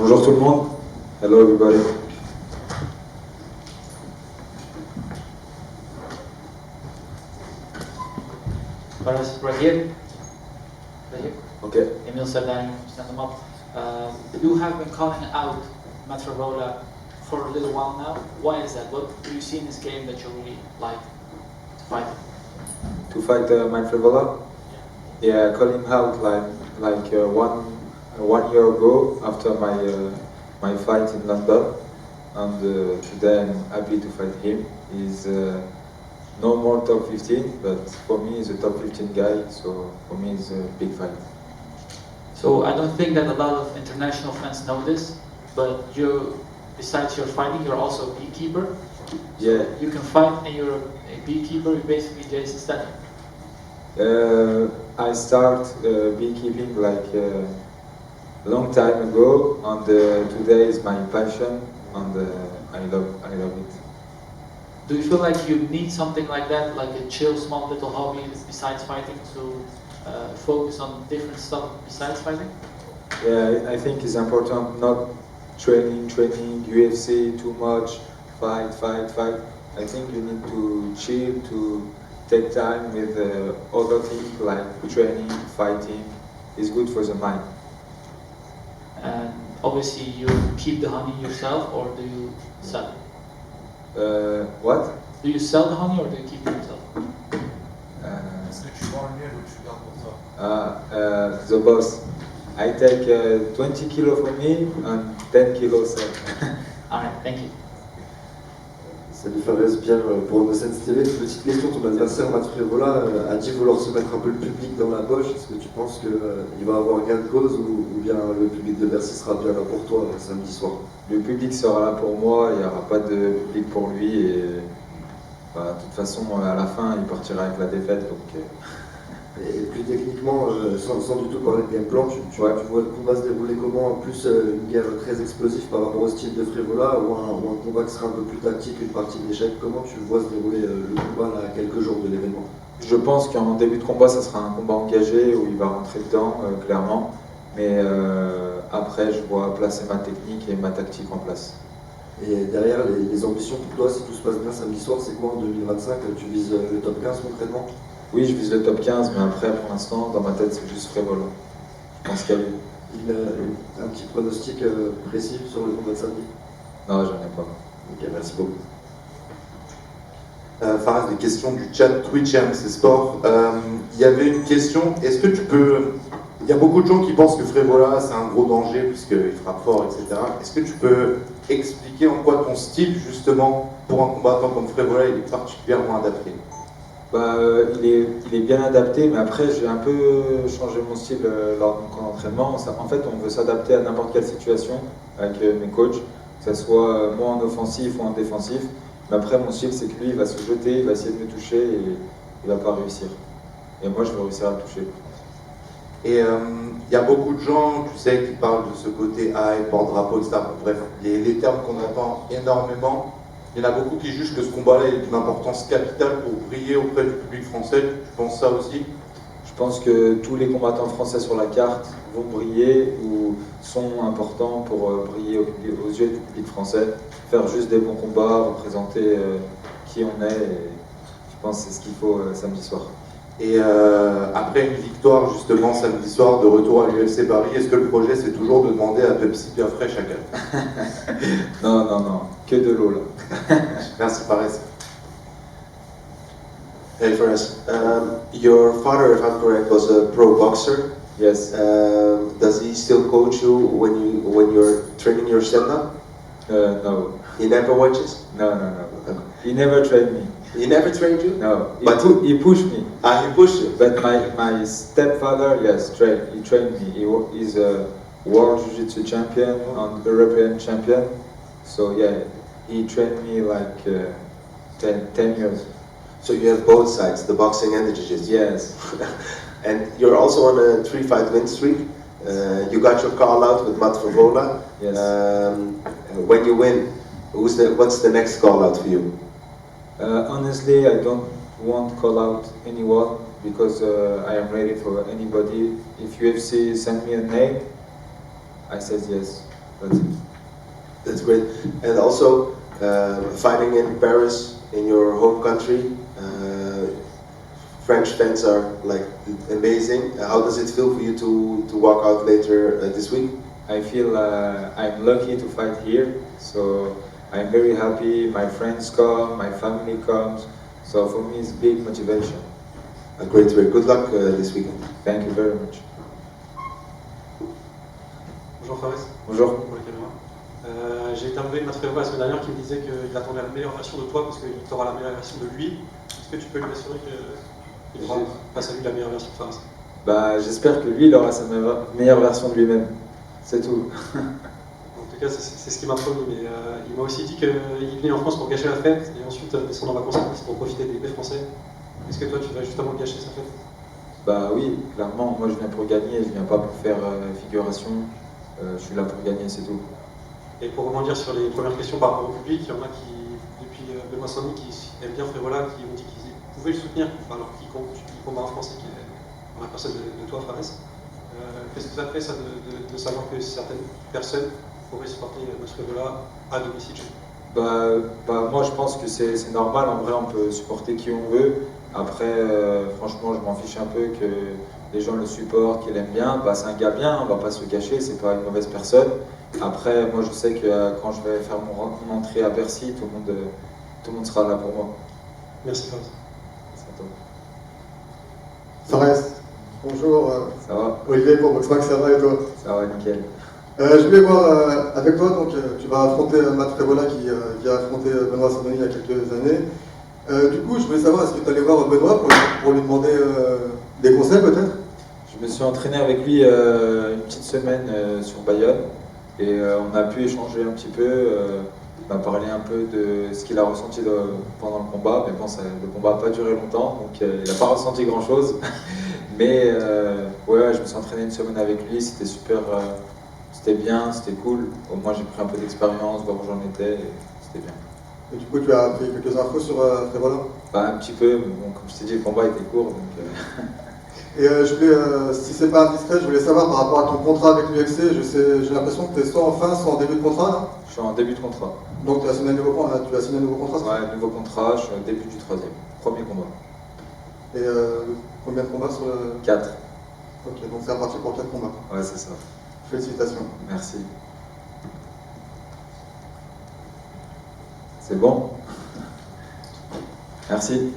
Bonjour tout le monde. Hello everybody. Fares, right here. Right here. Okay. Emil Sardani, stand them up. You have been calling out Matt Frevola for a little while now. Why is that? What do you see in this game that you really like to fight? To fight Matt Frevola? Yeah, I called him out like one year ago after my fight in London, and today I'm happy to fight him. He's no more top 15, but for me he's a top 15 guy, so for me it's a big fight. So I don't think that a lot of international fans know this, but you, besides your fighting, you're also a beekeeper. Yeah. You can fight and you're a beekeeper. You're basically Jason Statham. I start beekeeping like a long time ago, and today is my passion, and I love it. Do you feel like you need something like that, like a chill, small little hobby besides fighting, to focus on different stuff besides fighting? Yeah, I think it's important not training UFC too much, fight. I think you need to chill, to take time with other things like training, fighting. It's good for the mind. And obviously you keep the honey yourself, or do you sell it? What? Do you sell the honey or do you keep it yourself? Est-ce que tu vends le miel ou tu gardes pour toi? The boss. I take 20 kilos for me and 10 kilos. Alright, thank you. Salut Fares, Pierre pour Innocence TV. Petite question, ton adversaire Matt Frevola a dit vouloir se mettre un peu le public dans la poche. Est-ce que tu penses qu'il va avoir gain de cause ou bien le public de Bercy sera bien là pour toi samedi soir? Le public sera là pour moi, il n'y aura pas de public pour lui et bah, de toute façon à la fin il partira avec la défaite. Donc, Et puis techniquement, sans du tout parler de game plan, tu vois le combat se dérouler comment? En plus une guerre très explosive par rapport au style de Frevola ou un combat qui sera un peu plus tactique, une partie d'échecs. Comment tu vois se dérouler le combat là, à quelques jours de l'événement? je pense qu'en début de combat ça sera un combat engagé où il va rentrer dedans clairement. Mais après je vois placer ma technique et ma tactique en place. Et derrière, les ambitions pour toi, si tout se passe bien samedi soir, c'est quoi en 2025? Tu vises le top 15 concrètement? Oui, je vise le top 15, mais après, pour l'instant, dans ma tête, c'est juste Frevola. Je pense qu'il y a eu. Un petit pronostic précis sur le combat de samedi? Non, j'en ai pas. Ok, merci beaucoup. Fares, des questions du chat Twitch et MC Sport. Il y avait une question, est-ce que tu peux... Il y a beaucoup de gens qui pensent que Frevola c'est un gros danger puisqu'il frappe fort, etc. Est-ce que tu peux expliquer en quoi ton style, justement, pour un combattant comme Frevola, il est particulièrement adapté? Bah, il est bien adapté, mais après j'ai un peu changé mon style lors de mon camp d'entraînement. En fait, on veut s'adapter à n'importe quelle situation avec mes coachs, que ce soit moi en offensif ou en défensif. Mais après, mon style, c'est que lui, il va se jeter, il va essayer de me toucher et il va pas réussir. Et moi, je vais réussir à le toucher. Et il y a beaucoup de gens, tu sais, qui parlent de ce côté hype, porte-drapeau, etc. Bref, les termes qu'on entend énormément. Il y en a beaucoup qui jugent que ce combat-là est d'une importance capitale pour briller auprès du public français. Tu penses ça aussi? Je pense que tous les combattants français sur la carte vont briller ou sont importants pour briller aux yeux du public français. Faire juste des bons combats, représenter qui on est, et je pense que c'est ce qu'il faut samedi soir. Et après une victoire justement samedi soir de retour à l'UFC Paris, est-ce que le projet c'est toujours de demander à Pepsi bien frais chacun? Non, que de l'eau là. Merci Fares. Hey Fares, your father, if I'm correct, was a pro boxer. Yes. Does he still coach you when you're training your stand-up? No. He never watches? No. He never trained me. He never trained you? No. He But pushed me. he pushed you. But my stepfather, yes, he trained me. He's a world jiu-jitsu champion and European champion. So yeah, he trained me like 10 years. So you have both sides, the boxing and the jiu-jitsu. Yes. And you're also on a 3-fight win streak. You got your call out with Matt Frevola. Yes. When you win, what's the next call out for you? Honestly, I don't want to call out anyone because I am ready for anybody. If UFC send me a name, I said yes. That's it. That's great. And also, fighting in Paris, in your home country, French fans are like amazing. How does it feel for you to walk out later this week? I feel I'm lucky to fight here, so I'm very happy. My friends come, my family comes, so for me it's big motivation. Great to hear. Good luck this weekend. Thank you very much. Bonjour Fares. Bonjour. Pour la caméra. J'ai interviewé Matt Frevola la semaine dernière qui me disait qu'il attendait la meilleure version de toi parce que tu auras la meilleure version de lui. Est-ce que tu peux lui assurer qu'il aura face à lui la meilleure version de Fares? Bah, j'espère que lui il aura sa meilleure version de lui-même. C'est tout. En tout cas, c'est ce qu'il m'a promis. Mais il m'a aussi dit qu'il venait en France pour gâcher la fête et ensuite descendre en vacances en France pour profiter des Français. Est-ce que toi tu vas justement gâcher sa fête? Bah oui, clairement, moi je viens pour gagner, je viens pas pour faire figuration. Je suis là pour gagner, c'est tout. Et pour rebondir sur les premières questions par rapport au public, il y en a qui, depuis Benoît Saint-Denis, qui aiment bien Frevola, qui ont dit qu'ils pouvaient le soutenir, alors qu'il combat un Français qui est dans la personne de toi, Fares. Qu'est-ce que ça te fait, ça, de savoir que certaines personnes pourraient supporter notre Frevola à domicile? Moi je pense que c'est normal, en vrai on peut supporter qui on veut. Après, franchement, je m'en fiche un peu que les gens le supportent, qu'ils l'aiment bien. Bah, c'est un gars bien, on va pas se le cacher, c'est pas une mauvaise personne. Après, moi je sais que quand je vais faire mon entrée à Bercy, tout le monde sera là pour moi. Merci Fares. C'est à toi. Fares, bonjour. Ça va? Olivier pour Boxmax, ça va et toi? Ça va, nickel. Je voulais voir avec toi, donc tu vas affronter Matt Frevola qui a affronté Benoît Saint-Denis il y a quelques années. Du coup, je voulais savoir, est-ce que tu allais voir Benoît pour lui demander des conseils peut-être? Je me suis entraîné avec lui une petite semaine sur Bayonne et on a pu échanger un petit peu. Il m'a parlé un peu de ce qu'il a ressenti pendant le combat, mais bon, le combat n'a pas duré longtemps, donc il n'a pas ressenti grand-chose. Mais ouais, je me suis entraîné une semaine avec lui, c'était super, c'était bien, c'était cool. Au moins j'ai pris un peu d'expérience, voir où j'en étais, et c'était bien. Et du coup, tu as appris quelques infos sur Frevola? Un petit peu, mais bon, comme je t'ai dit, le combat était court, donc... Et je voulais, si c'est pas indiscret, je voulais savoir par rapport à ton contrat avec l'UFC, j'ai l'impression que tu es soit en fin, soit en début de contrat, non? Je suis en début de contrat. Donc tu as signé un nouveau contrat, Ouais, nouveau contrat, je suis au début du 3e, premier combat. Et combien de combats sur le... 4. Ok, donc c'est reparti pour 4 combats. Ouais, c'est ça. Félicitations. Merci. C'est bon? Merci.